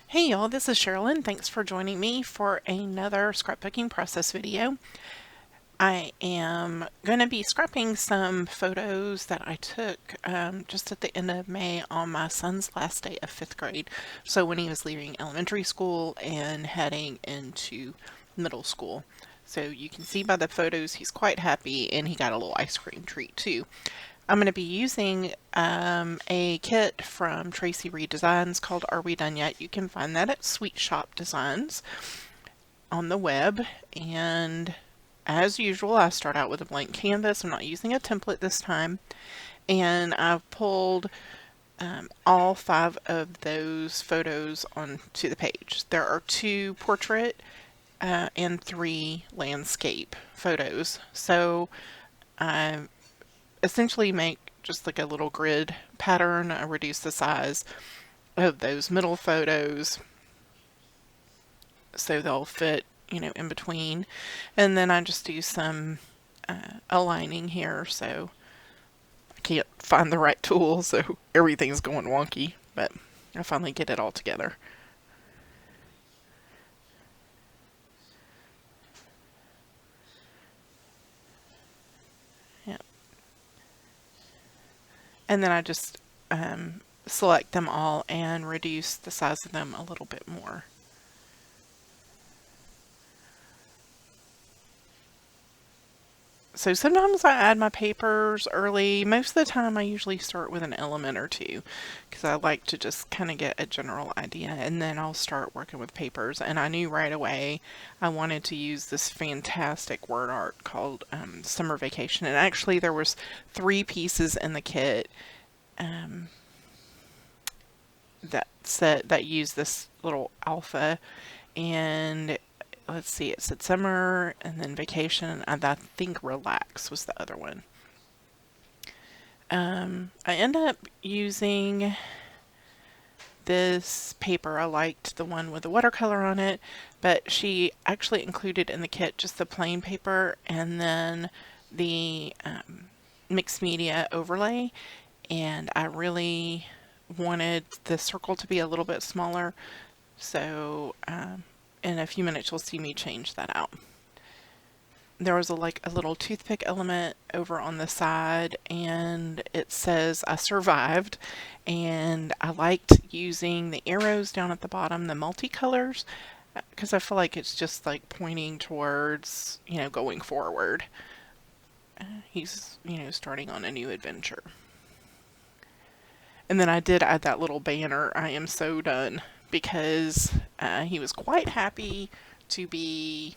Hey y'all, this is Cheryl and thanks for joining me for another scrapbooking process video. I am going to be scrapping some photos that I took just at the end of May on my son's last day of 5th grade. So when he was leaving elementary school and heading into middle school. So you can see by the photos he's quite happy and he got a little ice cream treat too. I'm going to be using a kit from Traci Redesigns called Are We Done Yet? You can find that at Sweet Shop Designs on the web. And as usual, I start out with a blank canvas. I'm not using a template this time. And I've pulled all 5 of those photos onto the page. There are 2 portrait and 3 landscape photos. So I essentially make just like a little grid pattern. I reduce the size of those middle photos so they'll fit, in between. And then I just do some aligning here, so I can't find the right tool, so everything's going wonky, but I finally get it all together. Yeah. And then I just select them all and reduce the size of them a little bit more. So sometimes I add my papers early. Most of the time I usually start with an element or two because I like to just kind of get a general idea and then I'll start working with papers. And I knew right away I wanted to use this fantastic word art called Summer Vacation. And actually there was 3 pieces in the kit that used this little alpha, and let's see, it said summer and then vacation, and I think relax was the other one. I end up using this paper. I liked the one with the watercolor on it, but she actually included in the kit just the plain paper and then the mixed media overlay, and I really wanted the circle to be a little bit smaller, so in a few minutes you'll see me change that out. There was a little toothpick element over on the side and it says I survived, and I liked using the arrows down at the bottom, the multicolors, because I feel like it's just like pointing towards, going forward. He's, starting on a new adventure. And then I did add that little banner, I am so done, because he was quite happy to be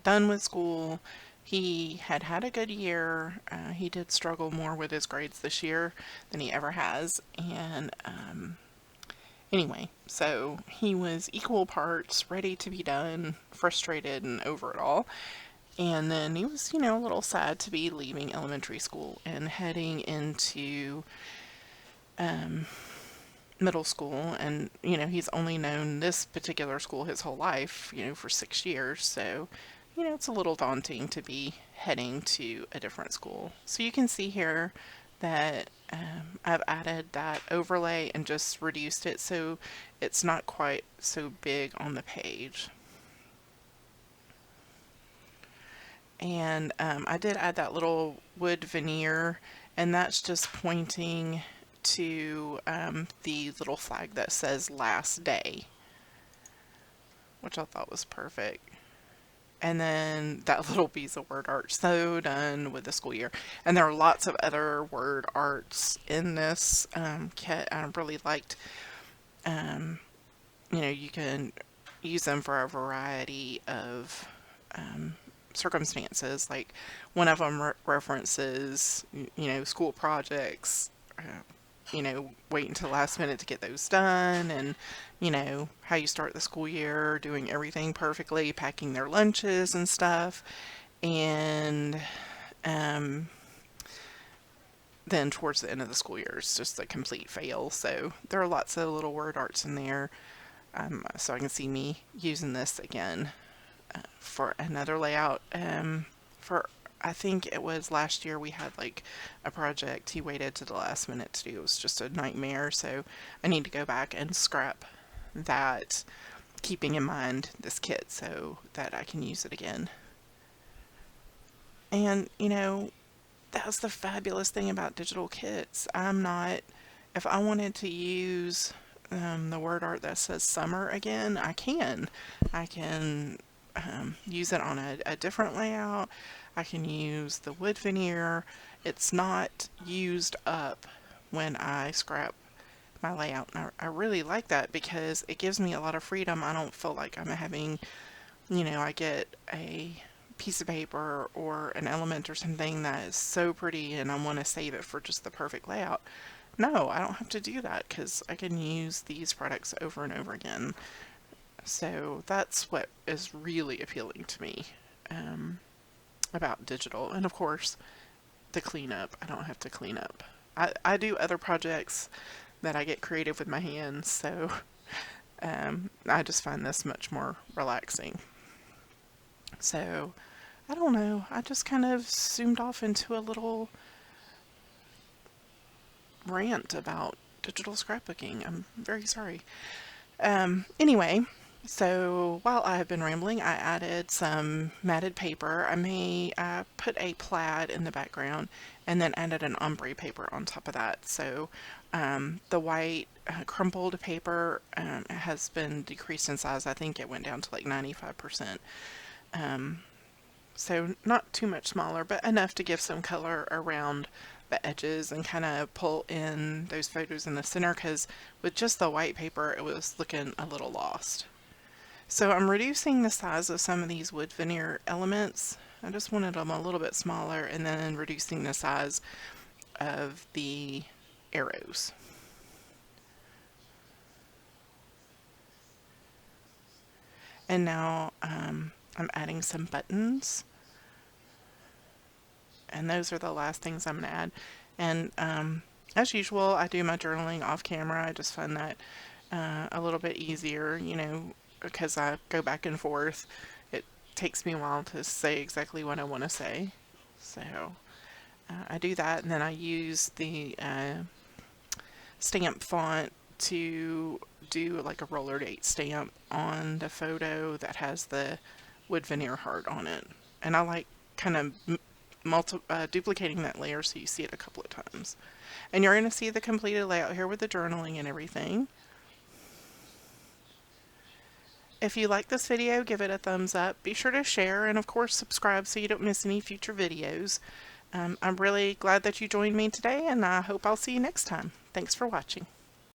done with school. He had had a good year. He did struggle more with his grades this year than he ever has. And anyway, so he was equal parts ready to be done, frustrated, and over it all. And then he was, a little sad to be leaving elementary school and heading into middle school. And, he's only known this particular school his whole life, for 6 years. So, it's a little daunting to be heading to a different school. So you can see here that I've added that overlay and just reduced it so it's not quite so big on the page. And I did add that little wood veneer, and that's just pointing to the little flag that says last day, which I thought was perfect. And then that little piece of word art, so done with the school year. And there are lots of other word arts in this kit. I really liked, you can use them for a variety of circumstances. Like one of them references, school projects, wait until the last minute to get those done, and, how you start the school year, doing everything perfectly, packing their lunches and stuff. And then towards the end of the school year, it's just a complete fail. So there are lots of little word arts in there. So I can see me using this again for another layout. For I think it was last year we had like a project he waited to the last minute to do. It was just a nightmare, so I need to go back and scrap that keeping in mind this kit so that I can use it again. And, you know, that's the fabulous thing about digital kits. If I wanted to use the word art that says summer again, I can. I can use it on a different layout. I can use the wood veneer. It's not used up when I scrap my layout. And I really like that because it gives me a lot of freedom. I don't feel like I'm having, I get a piece of paper or an element or something that is so pretty and I want to save it for just the perfect layout. No, I don't have to do that because I can use these products over and over again. So that's what is really appealing to me about digital. And of course, the cleanup. I don't have to clean up. I do other projects that I get creative with my hands, so I just find this much more relaxing. So, I don't know. I just kind of zoomed off into a little rant about digital scrapbooking. I'm very sorry. Anyway, so while I have been rambling, I added some matted paper. I put a plaid in the background and then added an ombre paper on top of that. So the white crumpled paper has been decreased in size. I think it went down to like 95%. So not too much smaller, but enough to give some color around the edges and kind of pull in those photos in the center, because with just the white paper it was looking a little lost. So I'm reducing the size of some of these wood veneer elements. I just wanted them a little bit smaller, and then reducing the size of the arrows. And now I'm adding some buttons. And those are the last things I'm going to add. And as usual, I do my journaling off camera. I just find that a little bit easier, because I go back and forth. It takes me a while to say exactly what I want to say. So I do that, and then I use the stamp font to do like a roller date stamp on the photo that has the wood veneer heart on it. And I like kind of duplicating that layer so you see it a couple of times. And you're going to see the completed layout here with the journaling and everything. If you like this video, give it a thumbs up. Be sure to share and of course subscribe so you don't miss any future videos. I'm really glad that you joined me today, and I hope I'll see you next time. Thanks for watching.